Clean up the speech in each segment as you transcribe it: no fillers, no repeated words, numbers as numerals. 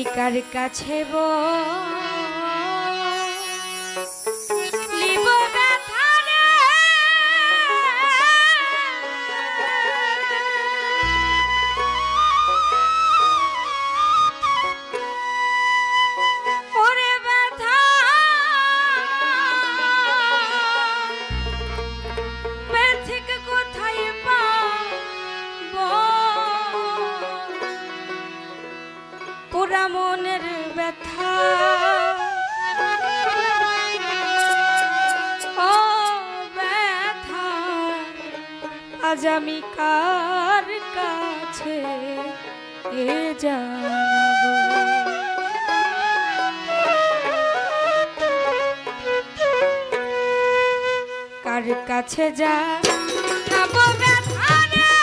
আমি কার কাছে বলিব ব্যথা রে, ওরে ব্যথা ব্যথিক কোথায় পাব, পুরা মনের ব্যথা ও ব্যথা আজ আমি কার কাছে জানাবো। কার কাছে জানাবো ব্যথা রে,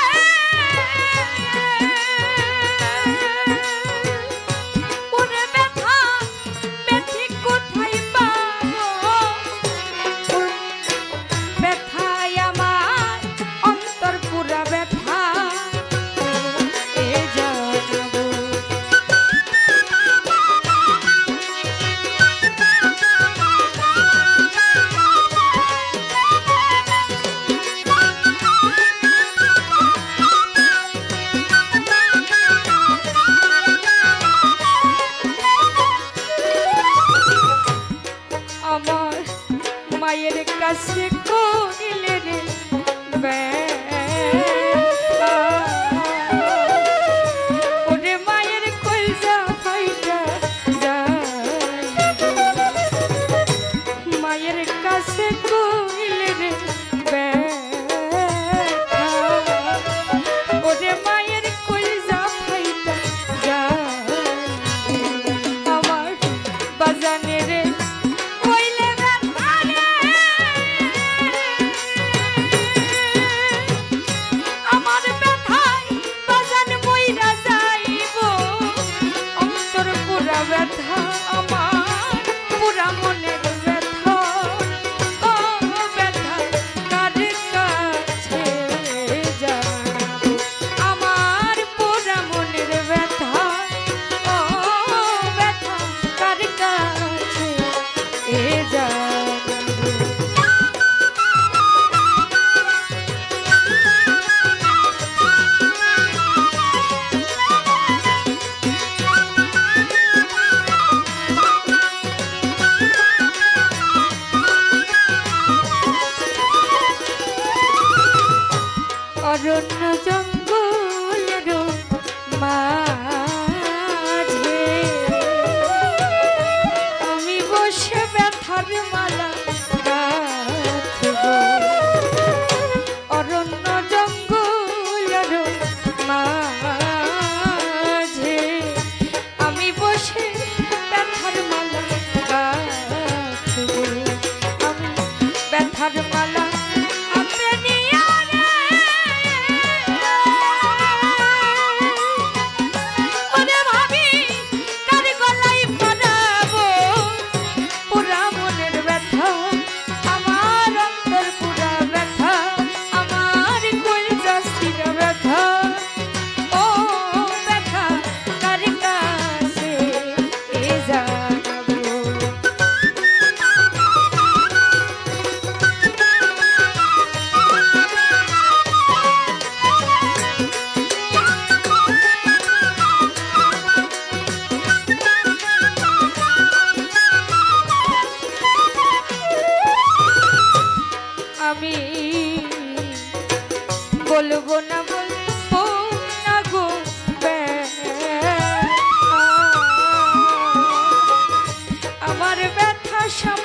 ওরে ব্যথা ব্যথিক কোথায় পাবো, ব্যথায় আমার অন্তর পুরা ব্যথা এ জানাবো। আমার মায়ের কাছে কইলে রে ব্যথা, ওরে মায়ের কলজা ফাইটা যায়, মায়ের কাছে কইলে রে ব্যথা, ওরে মায়ের কলজা ফাইটা যায়, আমার বাজানে রে ব্যথা আমার পুরা মনের ব্যথা ও ব্যথা কার কাছে জানাবো, আমার পুরা মনের ব্যথা ও ব্যথা কার কাছে জানাবো। অরণ্য জঙ্গলের মাঝে আমি বসে ব্যথার মালা গাঁথব, অরণ্য জঙ্গলের মাঝে আমি বসে ব্যথার মালা গাঁথব, আমি ব্যথার মালা আমি বলবো না বলবো না গো আমার ব্যথা সব